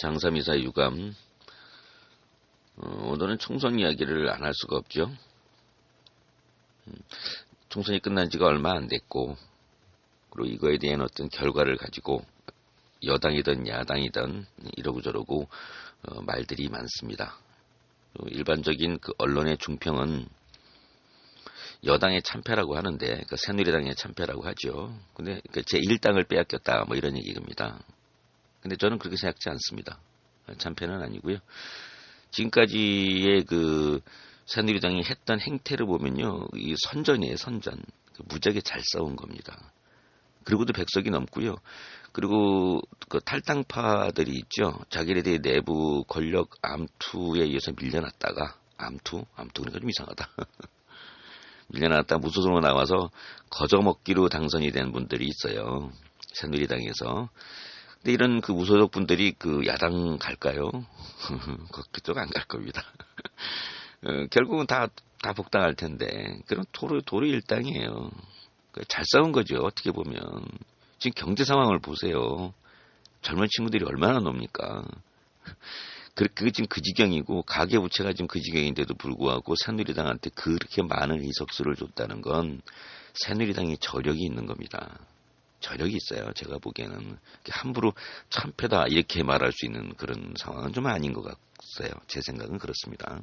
장삼이사 유감. 오늘은 총선 이야기를 안 할 수가 없죠. 총선이 끝난 지가 얼마 안 됐고, 그리고 이거에 대한 어떤 결과를 가지고 여당이든 야당이든 이러고저러고 말들이 많습니다. 일반적인 그 언론의 중평은 여당의 참패라고 하는데, 그 새누리당의 참패라고 하죠. 근데 제1당을 빼앗겼다, 뭐 이런 얘기입니다. 근데 저는 그렇게 생각지 않습니다. 참패는 아니고요. 지금까지의 그 새누리당이 했던 행태를 보면요, 이 선전이에요, 선전. 무지하게 잘 싸운 겁니다. 그리고도 100석이 넘고요. 그리고 그 탈당파들이 있죠. 자기네들의 내부 권력 암투에 의해서 밀려났다가 그러니까 좀 이상하다. 밀려났다가 무소속으로 나와서 거저먹기로 당선이 된 분들이 있어요. 새누리당에서. 근데 이런 그 무소속 분들이 그 야당 갈까요? 그쪽 안 갈 겁니다. 결국은 다 복당할 텐데. 그럼 도로 일당이에요. 잘 싸운 거죠. 어떻게 보면. 지금 경제 상황을 보세요. 젊은 친구들이 얼마나 놉니까? 그게 지금 그 지경이고, 가계부채가 지금 그 지경인데도 불구하고 새누리당한테 그렇게 많은 의석수를 줬다는 건 새누리당이 저력이 있는 겁니다. 저력이 있어요. 제가 보기에는 함부로 참패다 이렇게 말할 수 있는 그런 상황은 좀 아닌 것 같아요. 제 생각은 그렇습니다.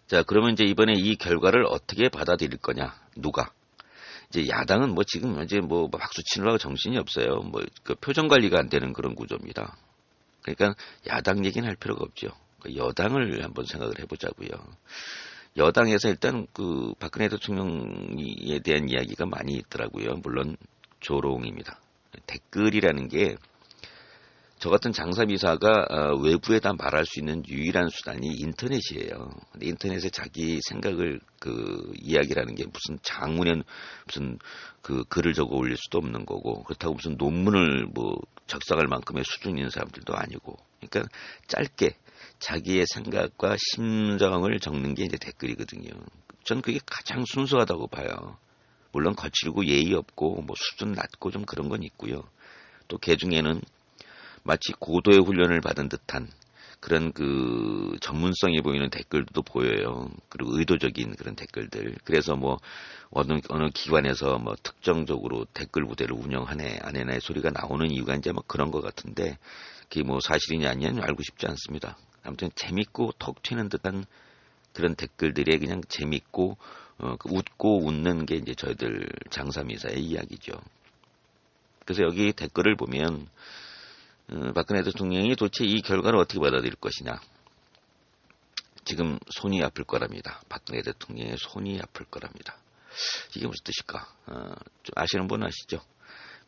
자, 그러면 이제 이번에 이 결과를 어떻게 받아들일 거냐? 누가? 이제 야당은 뭐 지금 이제 뭐 박수 치느라고 정신이 없어요. 뭐 그 표정 관리가 안 되는 그런 구조입니다. 그러니까 야당 얘기는 할 필요가 없죠. 여당을 한번 생각을 해보자고요. 여당에서 일단 그 박근혜 대통령에 대한 이야기가 많이 있더라고요. 물론 조롱입니다. 댓글이라는 게 저 같은 장사미사가 외부에다 말할 수 있는 유일한 수단이 인터넷이에요. 근데 인터넷에 자기 생각을 그 이야기라는 게 무슨 장문에 무슨 그 글을 적어 올릴 수도 없는 거고, 그렇다고 무슨 논문을 뭐 작성할 만큼의 수준 있는 사람들도 아니고, 그러니까 짧게 자기의 생각과 심정을 적는 게 이제 댓글이거든요. 전 그게 가장 순수하다고 봐요. 물론 거칠고 예의 없고 뭐 수준 낮고 좀 그런 건 있고요. 또 그 중에는 마치 고도의 훈련을 받은 듯한 그런 그 전문성이 보이는 댓글도 보여요. 그리고 의도적인 그런 댓글들. 그래서 뭐 어느 기관에서 뭐 특정적으로 댓글 부대를 운영하네 안 해네 소리가 나오는 이유가 이제 뭐 그런 것 같은데, 그게 뭐 사실이냐 아니냐 알고 싶지 않습니다. 아무튼 재밌고 톡 튀는 듯한 그런 댓글들이 그냥 재밌고 웃고 웃는 게 이제 저희들 장사미사의 이야기죠. 그래서 여기 댓글을 보면 박근혜 대통령이 도대체 이 결과를 어떻게 받아들일 것이냐. 지금 손이 아플 거랍니다. 박근혜 대통령의 손이 아플 거랍니다. 이게 무슨 뜻일까? 좀 아시는 분 아시죠?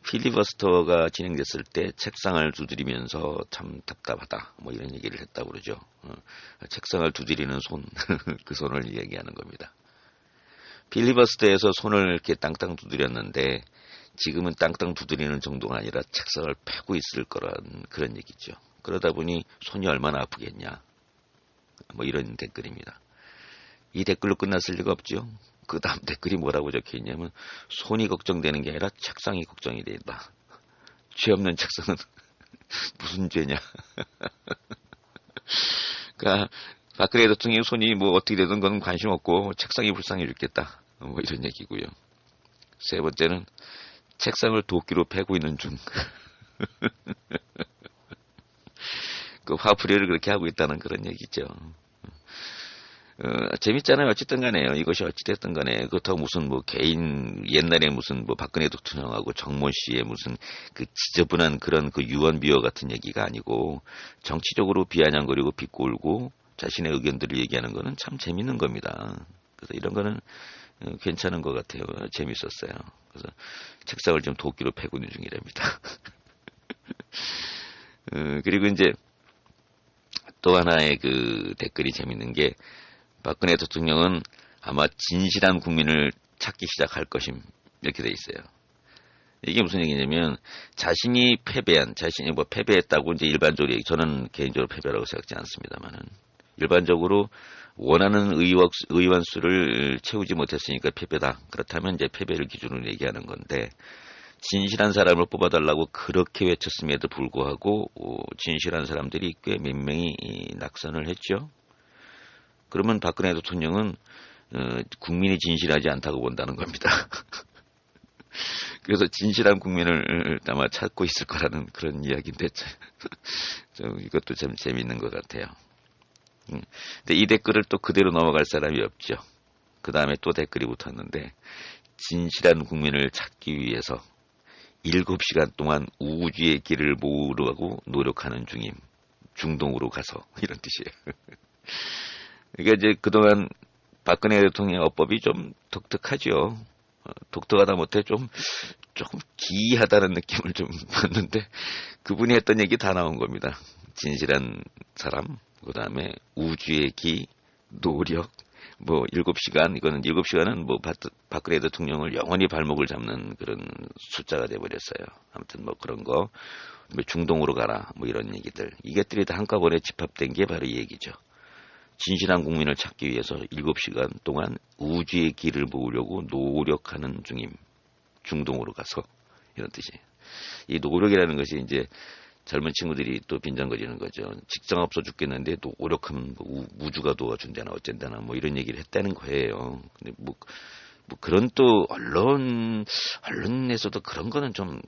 필리버스터가 진행됐을 때 책상을 두드리면서 참 답답하다, 뭐 이런 얘기를 했다고 그러죠. 책상을 두드리는 손, 그 손을 얘기하는 겁니다. 필리버스터에서 손을 이렇게 땅땅 두드렸는데 지금은 땅땅 두드리는 정도가 아니라 책상을 패고 있을 거란 그런 얘기죠. 그러다 보니 손이 얼마나 아프겠냐, 뭐 이런 댓글입니다. 이 댓글로 끝났을 리가 없죠. 그 다음 댓글이 뭐라고 적혀 있냐면, 손이 걱정되는 게 아니라 책상이 걱정이 된다. 죄 없는 책상은 무슨 죄냐. 그러니까 박근혜 대통령의 손이 뭐 어떻게 되든 건 관심 없고 책상이 불쌍해 죽겠다, 뭐 이런 얘기고요. 세 번째는 책상을 도끼로 패고 있는 중. 그 화풀이를 그렇게 하고 있다는 그런 얘기죠. 재밌잖아요. 어쨌든 간에요. 이것이 어찌됐든 간에, 그렇다고 무슨 뭐 개인, 옛날에 무슨 뭐 박근혜 대통령하고 정모 씨의 무슨 그 지저분한 그런 그 유언비어 같은 얘기가 아니고, 정치적으로 비아냥거리고 비꼬고 자신의 의견들을 얘기하는 거는 참 재밌는 겁니다. 그래서 이런 거는 괜찮은 것 같아요. 재밌었어요. 그래서 책상을 좀 도끼로 패고 있는 중이랍니다. 그리고 이제 또 하나의 그 댓글이 재밌는 게, 박근혜 대통령은 아마 진실한 국민을 찾기 시작할 것임, 이렇게 돼 있어요. 이게 무슨 얘기냐면, 자신이 뭐 패배했다고 이제 일반적으로 저는 개인적으로 패배라고 생각하지 않습니다만은, 일반적으로 원하는 의원 수를 채우지 못했으니까 패배다. 그렇다면 이제 패배를 기준으로 얘기하는 건데, 진실한 사람을 뽑아달라고 그렇게 외쳤음에도 불구하고 진실한 사람들이 꽤 몇 명이 낙선을 했죠. 그러면 박근혜 대통령은 국민이 진실하지 않다고 본다는 겁니다. 그래서 진실한 국민을 아마 찾고 있을 거라는 그런 이야기인데 좀 이것도 참 재미있는 것 같아요. 근데 이 댓글을 또 그대로 넘어갈 사람이 없죠. 그 다음에 또 댓글이 붙었는데 진실한 국민을 찾기 위해서 7시간 동안 우주의 길을 모으려고 노력하는 중임. 중동으로 가서 이런 뜻이에요. 그러니까 이제 그동안 박근혜 대통령의 어법이 좀 독특하죠. 독특하다 못해 조금 기이하다는 느낌을 좀 받는데 그분이 했던 얘기 다 나온 겁니다. 진실한 사람, 그 다음에 우주의 기, 노력, 7시간, 이거는 7시간은 박근혜 대통령을 영원히 발목을 잡는 그런 숫자가 돼버렸어요. 아무튼 그런 거, 중동으로 가라, 이런 얘기들. 이것들이 다 한꺼번에 집합된 게 바로 이 얘기죠. 진실한 국민을 찾기 위해서 7시간 동안 우주의 길을 모으려고 노력하는 중임. 중동으로 가서. 이런 뜻이에요. 이 노력이라는 것이 이제 젊은 친구들이 또 빈정거리는 거죠. 직장 없어 죽겠는데 노력하면 우주가 도와준다나 어쩐다나 이런 얘기를 했다는 거예요. 근데 그런 또 언론에서도 그런 거는 좀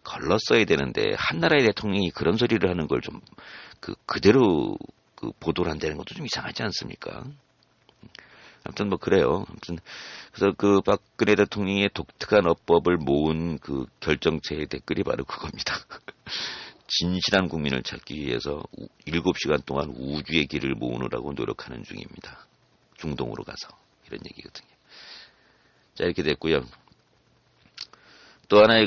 걸렀어야 되는데 한나라의 대통령이 그런 소리를 하는 걸 좀 그대로 보도를 한다는 것도 좀 이상하지 않습니까? 아무튼 그래요. 아무튼 그래서 박근혜 대통령의 독특한 어법을 모은 결정체의 댓글이 바로 그겁니다. 진실한 국민을 찾기 위해서 7시간 동안 우주의 길을 모으느라고 노력하는 중입니다. 중동으로 가서 이런 얘기거든요. 자, 이렇게 됐고요. 또 하나의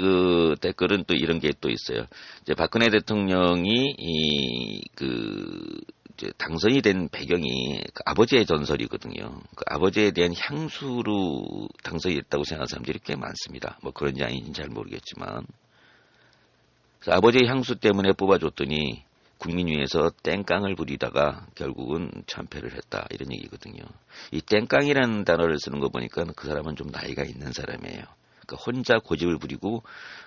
댓글은 또 이런 게 또 있어요. 이제 박근혜 대통령이 이제 당선이 된 배경이 아버지의 전설이거든요. 아버지에 대한 향수로 당선이 됐다고 생각하는 사람들이 꽤 많습니다. 그런지 아닌지는 잘 모르겠지만. 그래서 아버지의 향수 때문에 뽑아줬더니 국민 위해서 땡깡을 부리다가 결국은 참패를 했다. 이런 얘기거든요. 이 땡깡이라는 단어를 쓰는 거 보니까 그 사람은 좀 나이가 있는 사람이에요. 혼자 고집을 부리고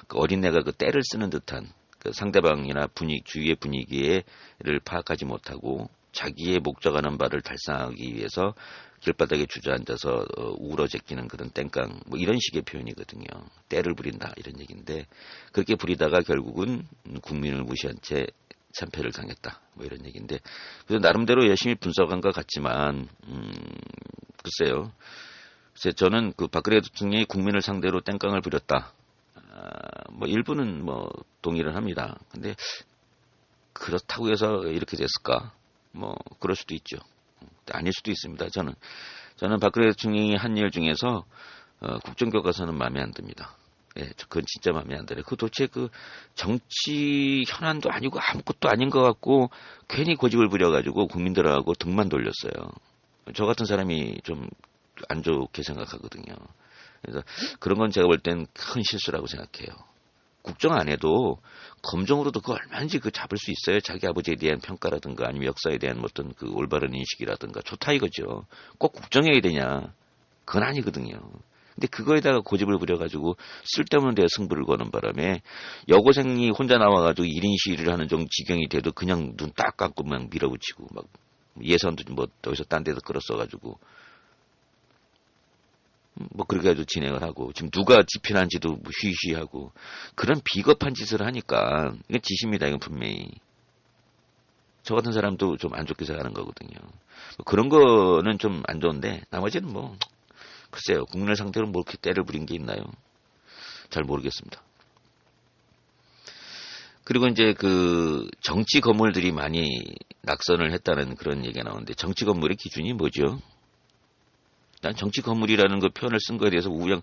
어린애가 때를 쓰는 듯한 상대방이나 주위의 분위기를 파악하지 못하고 자기의 목적하는 바를 달성하기 위해서 길바닥에 주저앉아서 울어 제끼는 그런 땡깡 이런 식의 표현이거든요. 때를 부린다 이런 얘기인데 그렇게 부리다가 결국은 국민을 무시한 채 참패를 당했다 이런 얘기인데 그래서 나름대로 열심히 분석한 것 같지만 글쎄요. 그래서 저는 박근혜 대통령이 국민을 상대로 땡깡을 부렸다. 일부는 동의를 합니다. 근데 그렇다고 해서 이렇게 됐을까? 그럴 수도 있죠. 아닐 수도 있습니다. 저는 박근혜 대통령이 한 일 중에서 국정교과서는 마음에 안 듭니다. 예, 그건 진짜 마음에 안 들어요. 도대체 정치 현안도 아니고 아무것도 아닌 것 같고 괜히 고집을 부려가지고 국민들하고 등만 돌렸어요. 저 같은 사람이 좀 안 좋게 생각하거든요. 그래서 그런 건 제가 볼 땐 큰 실수라고 생각해요. 국정 안 해도 검정으로도 얼마든지 잡을 수 있어요. 자기 아버지에 대한 평가라든가 아니면 역사에 대한 어떤 올바른 인식이라든가 좋다 이거죠. 꼭 국정해야 되냐? 그건 아니거든요. 근데 그거에다가 고집을 부려가지고 쓸데없는 데에 승부를 거는 바람에 여고생이 혼자 나와가지고 1인 시위를 하는 정도 지경이 돼도 그냥 눈 딱 감고 밀어붙이고 예선도 어디서 딴 데서 끌어써가지고 그렇게 해서 진행을 하고, 지금 누가 집필한지도 휘휘하고, 그런 비겁한 짓을 하니까, 이건 짓입니다, 이건 분명히. 저 같은 사람도 좀 안 좋게 생각하는 거거든요. 그런 거는 좀 안 좋은데, 나머지는 글쎄요, 국민을 상대로 이렇게 때를 부린 게 있나요? 잘 모르겠습니다. 그리고 이제 정치 건물들이 많이 낙선을 했다는 그런 얘기가 나오는데, 정치 건물의 기준이 뭐죠? 난 정치 건물이라는 표현을 쓴 거에 대해서 우영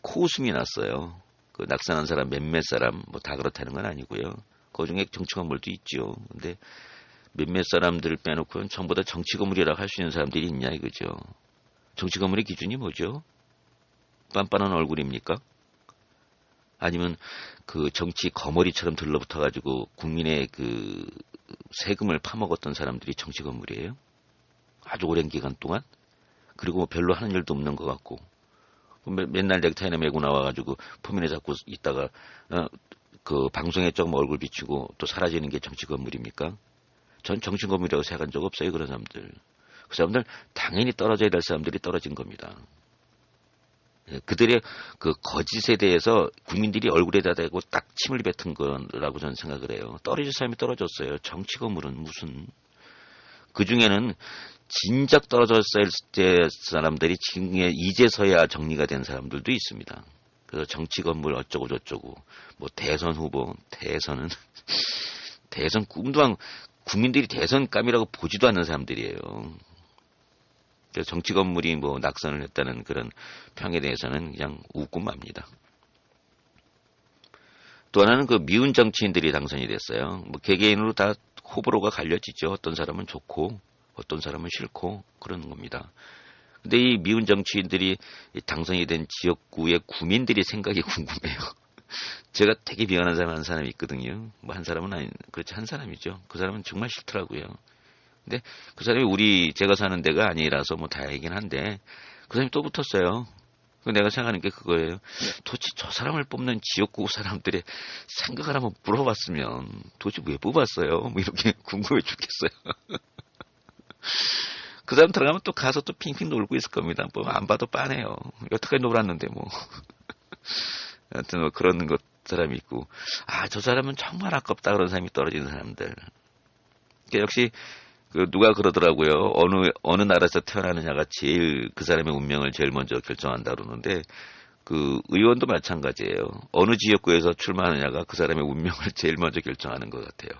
코웃음이 났어요. 낙선한 사람 몇몇 사람 다 그렇다는 건 아니고요. 그 중에 정치 건물도 있죠. 근데 몇몇 사람들을 빼놓고는 전부 다 정치 건물이라고 할 수 있는 사람들이 있냐 이거죠. 정치 건물의 기준이 뭐죠? 빤빤한 얼굴입니까? 아니면 정치 거머리처럼 들러붙어 가지고 국민의 세금을 파먹었던 사람들이 정치 건물이에요? 아주 오랜 기간 동안? 그리고 별로 하는 일도 없는 것 같고 맨날 넥타이나 메고 나와가지고 포면에 잡고 있다가 그 방송에 조금 얼굴 비치고 또 사라지는 게 정치 건물입니까? 전 정치 건물이라고 생각한 적 없어요. 그런 사람들. 그 사람들 당연히 떨어져야 될 사람들이 떨어진 겁니다. 그들의 그 거짓에 대해서 국민들이 얼굴에다 대고 딱 침을 뱉은 거라고 저는 생각을 해요. 떨어질 사람이 떨어졌어요. 정치 건물은 무슨. 그 중에는 진작 떨어졌을 때 사람들이 지금 이제서야 정리가 된 사람들도 있습니다. 그래서 정치 건물 어쩌고 저쩌고 뭐 대선 후보, 대선 꿈도 안, 국민들이 대선감이라고 보지도 않는 사람들이에요. 그래서 정치 건물이 뭐 낙선을 했다는 그런 평에 대해서는 그냥 웃고 맙니다. 또 하나는 그 미운 정치인들이 당선이 됐어요. 뭐 개개인으로 다 호불호가 갈려지죠. 어떤 사람은 좋고 어떤 사람은 싫고 그러는 겁니다. 근데 이 미운 정치인들이 당선이 된 지역구의 구민들이 생각이 궁금해요. 제가 되게 미안한 사람 한 사람이 있거든요. 뭐 한 사람은 아닌, 그렇지 한 사람이죠. 그 사람은 정말 싫더라고요. 근데 그 사람이 제가 사는 데가 아니라서 뭐 다행이긴 한데 그 사람이 또 붙었어요. 내가 생각하는 게 그거예요. 도대체 저 사람을 뽑는 지역구 사람들의 생각을 한번 물어봤으면 도대체 왜 뽑았어요? 뭐 이렇게 궁금해 죽겠어요. 그 사람 들어가면 또 가서 또 핑핑 놀고 있을 겁니다. 뭐 안 봐도 빤해요. 여태까지 놀았는데 뭐. 하여튼 뭐 그런 것 사람이 있고, 저 사람은 정말 아깝다 그런 사람이 떨어지는 사람들. 그러니까 역시 누가 그러더라고요. 어느 나라에서 태어나느냐가 제일 그 사람의 운명을 제일 먼저 결정한다 그러는데 그 의원도 마찬가지예요. 어느 지역구에서 출마하느냐가 그 사람의 운명을 제일 먼저 결정하는 것 같아요.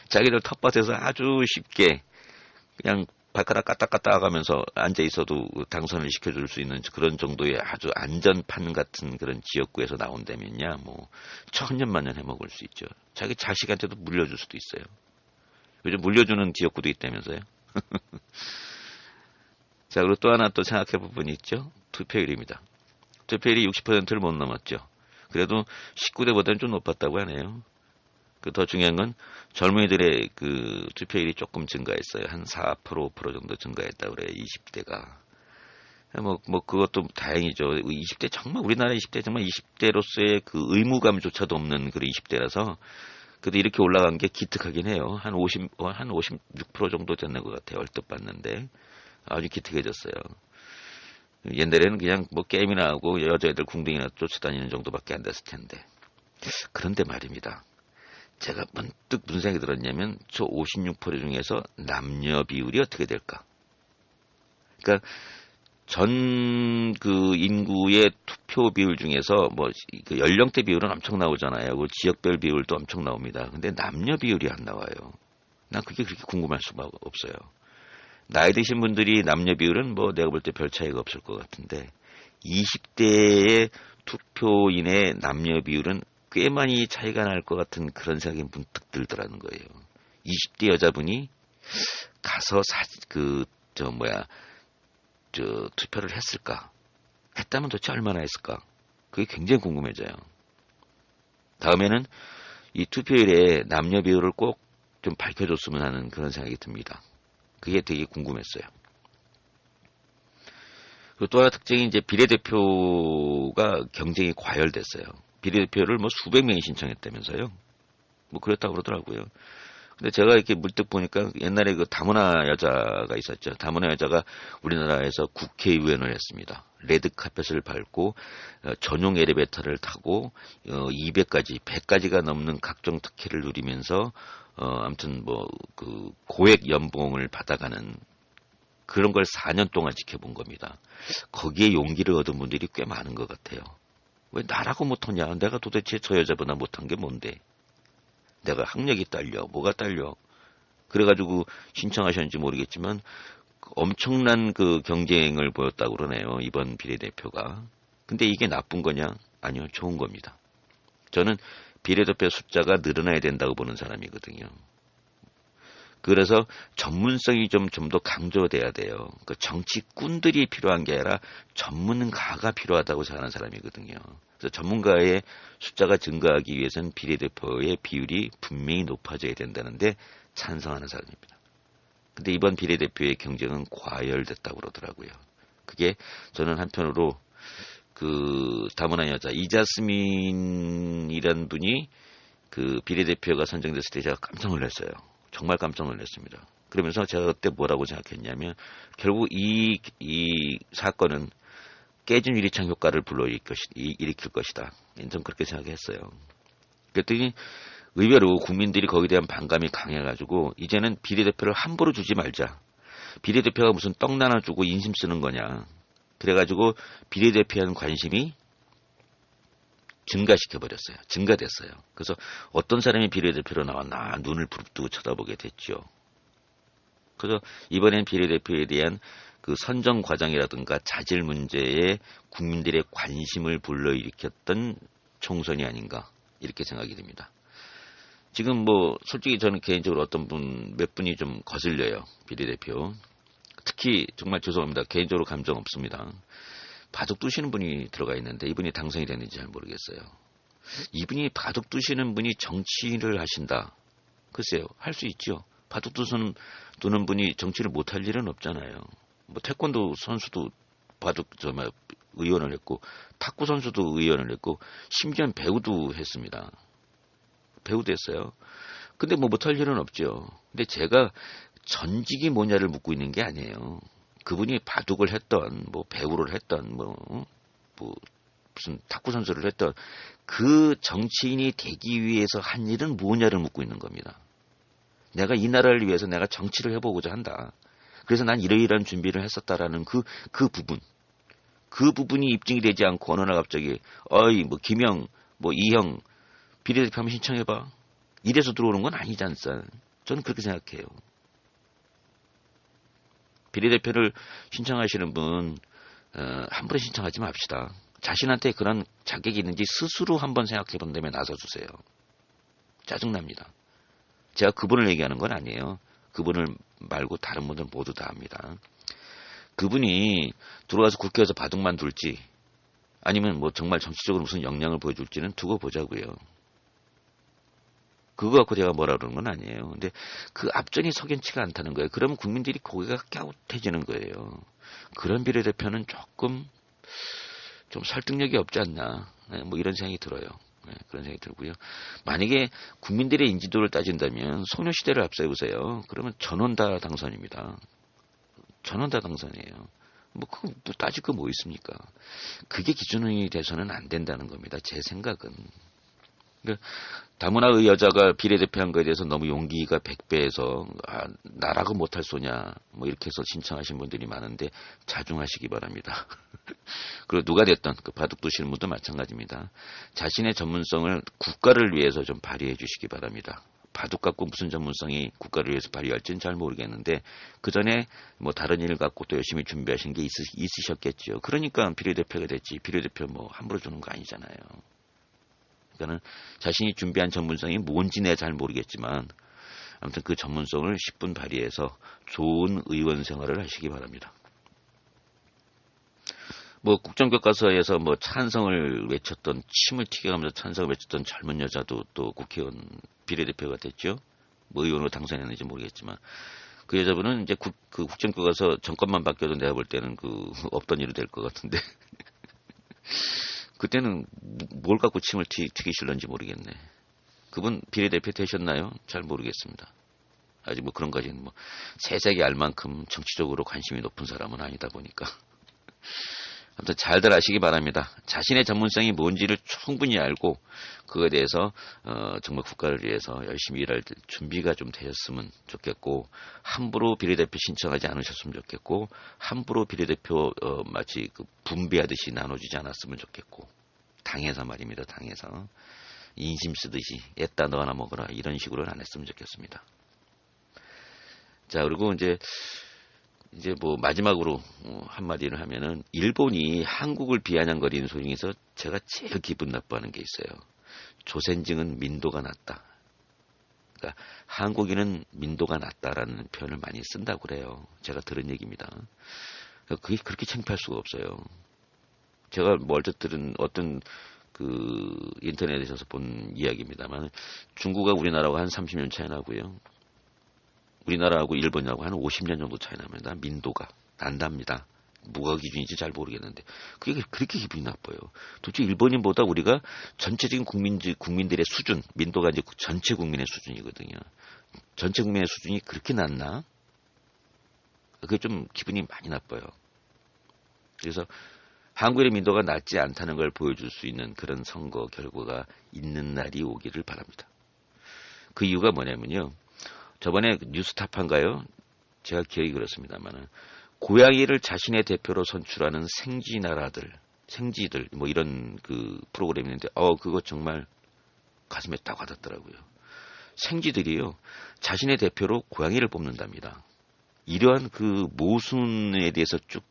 자기들 텃밭에서 아주 쉽게 그냥 발가락 까딱까딱 하면서 앉아 있어도 당선을 시켜줄 수 있는 그런 정도의 아주 안전판 같은 그런 지역구에서 나온다면야 뭐 천년만년 해먹을 수 있죠. 자기 자식한테도 물려줄 수도 있어요. 요즘 물려주는 지역구도 있다면서요. 자, 그리고 또 하나 또 생각해 볼 부분이 있죠. 투표율입니다. 투표율이 60%를 못 넘었죠. 그래도 19대보다는 좀 높았다고 하네요. 더 중요한 건 젊은이들의 그 투표율이 조금 증가했어요. 한 4%, 5% 정도 증가했다고 그래요. 20대가. 그것도 다행이죠. 20대 정말, 우리나라 20대 정말 20대로서의 그 의무감조차도 없는 그런 20대라서 그래도 이렇게 올라간 게 기특하긴 해요. 한 56% 정도 됐는 것 같아요. 얼뜻 봤는데. 아주 기특해졌어요. 옛날에는 그냥 뭐 게임이나 하고 여자애들 궁둥이나 쫓아다니는 정도밖에 안 됐을 텐데. 그런데 말입니다. 제가 문득 무슨 생각이 들었냐면 저 56% 중에서 남녀 비율이 어떻게 될까? 그러니까 전 그 인구의 투표 비율 중에서 그 연령대 비율은 엄청 나오잖아요. 그 지역별 비율도 엄청 나옵니다. 근데 남녀 비율이 안 나와요. 난 그게 그렇게 궁금할 수가 없어요. 나이 드신 분들이 남녀 비율은 내가 볼 때 별 차이가 없을 것 같은데 20대의 투표인의 남녀 비율은 꽤 많이 차이가 날 것 같은 그런 생각이 문득 들더라는 거예요. 20대 여자분이 가서 투표를 했을까? 했다면 도대체 얼마나 했을까? 그게 굉장히 궁금해져요. 다음에는 이 투표율에 남녀 비율을 꼭 좀 밝혀줬으면 하는 그런 생각이 듭니다. 그게 되게 궁금했어요. 그리고 또 하나 특징이 이제 비례대표가 경쟁이 과열됐어요. 비례대표를 수백 명이 신청했다면서요. 그랬다고 그러더라고요. 근데 제가 이렇게 물뜻 보니까 옛날에 그 다문화 여자가 있었죠. 다문화 여자가 우리나라에서 국회의원을 했습니다. 레드카펫을 밟고 전용 엘리베이터를 타고 200가지, 100가지가 넘는 각종 특혜를 누리면서 아무튼 그 고액 연봉을 받아가는 그런 걸 4년 동안 지켜본 겁니다. 거기에 용기를 얻은 분들이 꽤 많은 것 같아요. 왜 나라고 못하냐? 내가 도대체 저 여자보다 못한 게 뭔데? 내가 학력이 딸려, 뭐가 딸려? 그래가지고 신청하셨는지 모르겠지만 엄청난 그 경쟁을 보였다고 그러네요. 이번 비례대표가. 근데 이게 나쁜 거냐? 아니요, 좋은 겁니다. 저는 비례대표 숫자가 늘어나야 된다고 보는 사람이거든요. 그래서 전문성이 좀 더 강조돼야 돼요. 그 정치꾼들이 필요한 게 아니라 전문가가 필요하다고 생각하는 사람이거든요. 그래서 전문가의 숫자가 증가하기 위해서는 비례대표의 비율이 분명히 높아져야 된다는데 찬성하는 사람입니다. 근데 이번 비례대표의 경쟁은 과열됐다고 그러더라고요. 그게 저는 한편으로 그 다문화 여자 이자스민이라는 분이 그 비례대표가 선정됐을 때 제가 깜짝 놀랐어요. 정말 깜짝 놀랐습니다. 그러면서 제가 그때 뭐라고 생각했냐면 결국 이 사건은 깨진 유리창 효과를 일으킬 것이다. 전 그렇게 생각했어요. 그랬더니 의외로 국민들이 거기에 대한 반감이 강해가지고 이제는 비례대표를 함부로 주지 말자. 비례대표가 무슨 떡 나눠주고 인심 쓰는 거냐. 그래가지고 비례대표에 대한 관심이 증가시켜버렸어요. 증가됐어요. 그래서 어떤 사람이 비례대표로 나왔나 눈을 부릅뜨고 쳐다보게 됐죠. 그래서 이번엔 비례대표에 대한 그 선정 과정이라든가 자질 문제에 국민들의 관심을 불러일으켰던 총선이 아닌가 이렇게 생각이 듭니다. 지금 뭐 솔직히 저는 개인적으로 어떤 몇 분이 좀 거슬려요. 비례대표. 특히 정말 죄송합니다. 개인적으로 감정 없습니다. 바둑 두시는 분이 들어가 있는데 이분이 당선이 됐는지 잘 모르겠어요. 이분이 바둑 두시는 분이 정치를 하신다. 글쎄요. 할 수 있죠. 바둑 두는 분이 정치를 못할 일은 없잖아요. 뭐 태권도 선수도 의원을 했고 탁구 선수도 의원을 했고 심지어는 배우도 했습니다. 배우도 했어요. 근데 뭐 못할 일은 없죠. 근데 제가 전직이 뭐냐를 묻고 있는 게 아니에요. 그분이 바둑을 했던 뭐 배우를 했던 뭐 무슨 탁구 선수를 했던 그 정치인이 되기 위해서 한 일은 뭐냐를 묻고 있는 겁니다. 내가 이 나라를 위해서 내가 정치를 해보고자 한다. 그래서 난 이러이러한 준비를 했었다라는 그 부분. 그 부분이 입증이 되지 않고 어느 날 갑자기 뭐 김영 뭐 이형 비례대표 한번 신청해봐. 이래서 들어오는 건 아니지 않습니까? 저는 그렇게 생각해요. 비례대표를 신청하시는 분 함부로 신청하지 맙시다. 자신한테 그런 자격이 있는지 스스로 한번 생각해 본 다음에 나서주세요. 짜증납니다. 제가 그분을 얘기하는 건 아니에요. 그분을 말고 다른 분들 모두 다 합니다. 그분이 들어와서 국회에서 바둑만 둘지 아니면 뭐 정말 정치적으로 무슨 역량을 보여줄지는 두고 보자고요. 그거 갖고 제가 뭐라 그러는 건 아니에요. 근데 그 앞전이 석연치가 않다는 거예요. 그러면 국민들이 고개가 갸웃해지는 거예요. 그런 비례대표는 조금 좀 설득력이 없지 않나. 뭐 이런 생각이 들어요. 그런 생각이 들고요. 만약에 국민들의 인지도를 따진다면 소녀시대를 앞세우세요. 그러면 전원 다 당선입니다. 전원 다 당선이에요. 뭐 그거 또 따질 거 뭐 있습니까? 그게 기준이 돼서는 안 된다는 겁니다. 제 생각은. 그러니까 다문화의 여자가 비례대표한 거에 대해서 너무 용기가 100배해서 나라고 못할 소냐 뭐 이렇게 해서 신청하신 분들이 많은데 자중하시기 바랍니다. 그리고 누가 됐던 그 바둑 두시는 분도 마찬가지입니다. 자신의 전문성을 국가를 위해서 좀 발휘해 주시기 바랍니다. 바둑 갖고 무슨 전문성이 국가를 위해서 발휘할지는 잘 모르겠는데 그 전에 뭐 다른 일 갖고 또 열심히 준비하신 게 있으셨겠죠. 그러니까 비례대표가 됐지. 비례대표 뭐 함부로 주는 거 아니잖아요. 그러니까는 자신이 준비한 전문성이 뭔지 내가 잘 모르겠지만 아무튼 그 전문성을 10분 발휘해서 좋은 의원 생활을 하시기 바랍니다. 뭐 국정교과서에서 뭐 찬성을 외쳤던 침을 튀겨가면서 찬성을 외쳤던 젊은 여자도 또 국회의원 비례대표가 됐죠. 뭐 의원으로 당선했는지 모르겠지만 그 여자분은 이제 그 국정교과서 정권만 바뀌어도 내가 볼 때는 그 없던 일이 될 것 같은데 그때는 뭘 갖고 침을 튀기실런지 모르겠네. 그분 비례대표 되셨나요? 잘 모르겠습니다. 아직 뭐 그런 까지는 뭐 세세하게 알 만큼 정치적으로 관심이 높은 사람은 아니다 보니까. 아무튼 잘들 아시기 바랍니다. 자신의 전문성이 뭔지를 충분히 알고 그거에 대해서 정말 국가를 위해서 열심히 일할 준비가 좀 되셨으면 좋겠고 함부로 비례대표 신청하지 않으셨으면 좋겠고 함부로 비례대표 마치 그 분배하듯이 나눠주지 않았으면 좋겠고 당에서 말입니다. 당에서 인심 쓰듯이 애따 너 하나 먹어라 이런 식으로는 안 했으면 좋겠습니다. 자 그리고 이제 뭐 마지막으로 한마디를 하면은 일본이 한국을 비아냥거리는 소리 중에서 제가 제일 기분 나빠하는 게 있어요. 조센징은 민도가 낮다. 그러니까 한국인은 민도가 낮다라는 표현을 많이 쓴다고 그래요. 제가 들은 얘기입니다. 그게 그렇게 창피할 수가 없어요. 제가 뭐 얼핏 들은 어떤 그 인터넷에서 본 이야기입니다만 중국하고 우리나라하고 한 30년 차이 나고요. 우리나라하고 일본하고 한 50년 정도 차이 납니다. 민도가 난답니다. 뭐가 기준인지 잘 모르겠는데 그게 그렇게 기분이 나빠요. 도대체 일본인보다 우리가 전체적인 국민들의 수준, 민도가 이제 전체 국민의 수준이거든요. 전체 국민의 수준이 그렇게 낮나? 그게 좀 기분이 많이 나빠요. 그래서 한국의 민도가 낮지 않다는 걸 보여줄 수 있는 그런 선거 결과가 있는 날이 오기를 바랍니다. 그 이유가 뭐냐면요. 저번에 뉴스타파인가요? 제가 기억이 그렇습니다만은 고양이를 자신의 대표로 선출하는 생지들 뭐 이런 그 프로그램이 있는데 그거 정말 가슴에 딱 와닿더라고요. 생쥐들이요 자신의 대표로 고양이를 뽑는답니다. 이러한 그 모순에 대해서 쭉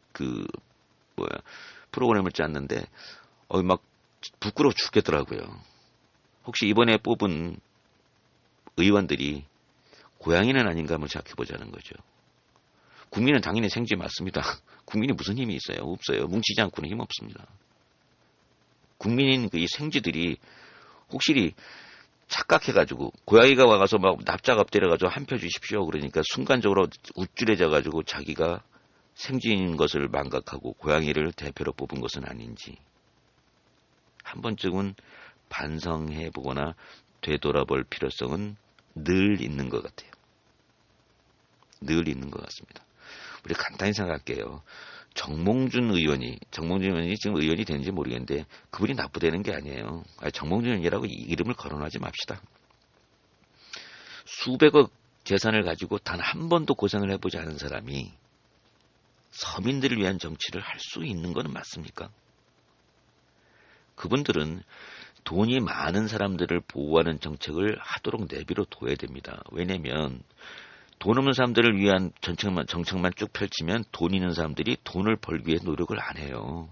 프로그램을 짰는데 막 부끄러워 죽겠더라고요. 혹시 이번에 뽑은 의원들이 고양이는 아닌가 한번 생각해보자는 거죠. 국민은 당연히 생쥐 맞습니다. 국민이 무슨 힘이 있어요? 없어요. 뭉치지 않고는 힘 없습니다. 국민인 이 생쥐들이 혹시 착각해가지고 고양이가 와가서 막 납작 엎드려가지고 한 표 주십시오. 그러니까 순간적으로 우쭐해져가지고 자기가 생쥐인 것을 망각하고 고양이를 대표로 뽑은 것은 아닌지 한 번쯤은 반성해보거나 되돌아볼 필요성은 늘 있는 것 같아요. 늘 있는 것 같습니다. 우리 간단히 생각할게요. 정몽준 의원이 지금 의원이 되는지 모르겠는데 그분이 나쁘다는 게 아니에요. 정몽준 의원이라고 이름을 거론하지 맙시다. 수백억 재산을 가지고 단 한 번도 고생을 해보지 않은 사람이 서민들을 위한 정치를 할 수 있는 건 맞습니까? 그분들은 돈이 많은 사람들을 보호하는 정책을 하도록 내비로 둬야 됩니다. 왜냐하면 돈 없는 사람들을 위한 정책만 쭉 펼치면 돈 있는 사람들이 돈을 벌기 위해 노력을 안 해요.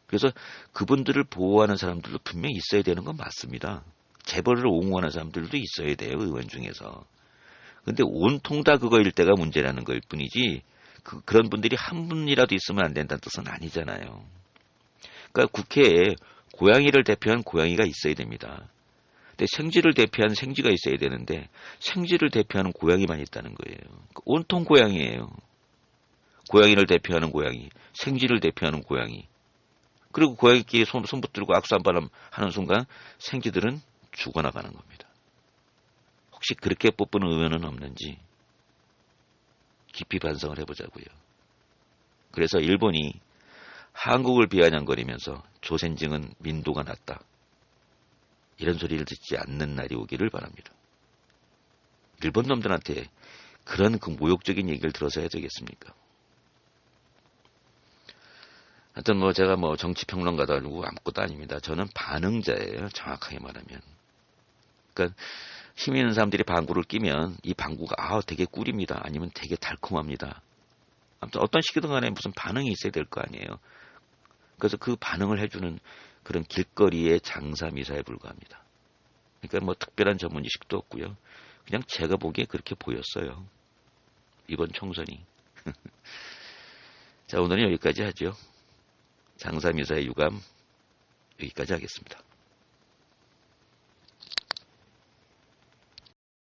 그래서 그분들을 보호하는 사람들도 분명히 있어야 되는 건 맞습니다. 재벌을 옹호하는 사람들도 있어야 돼요. 의원 중에서. 근데 온통 다 그거일 때가 문제라는 걸 뿐이지 그런 분들이 한 분이라도 있으면 안 된다는 뜻은 아니잖아요. 그러니까 국회에 고양이를 대표한 고양이가 있어야 됩니다. 근데 생쥐를 대표하는 생쥐가 있어야 되는데 생쥐를 대표하는 고양이만 있다는 거예요. 온통 고양이에요. 고양이를 대표하는 고양이, 생쥐를 대표하는 고양이. 그리고 고양이끼리 손 붙들고 악수 한 번 하는 순간 생쥐들은 죽어나가는 겁니다. 혹시 그렇게 뽑은 의원은 없는지 깊이 반성을 해보자고요. 그래서 일본이 한국을 비아냥거리면서 조센징은 민도가 낮다. 이런 소리를 듣지 않는 날이 오기를 바랍니다. 일본 놈들한테 그런 그 모욕적인 얘기를 들어서 해야 되겠습니까? 하여튼 제가 정치평론가도 아니고 아무것도 아닙니다. 저는 반응자예요. 정확하게 말하면. 그러니까 힘 있는 사람들이 방구를 끼면 이 방구가 되게 꿀입니다. 아니면 되게 달콤합니다. 아무튼 어떤 식이든 간에 무슨 반응이 있어야 될 거 아니에요. 그래서 그 반응을 해주는 그런 길거리의 장사미사에 불과합니다. 그러니까 특별한 전문 지식도 없고요. 그냥 제가 보기에 그렇게 보였어요. 이번 총선이. 자, 오늘은 여기까지 하죠. 장사미사의 유감 여기까지 하겠습니다.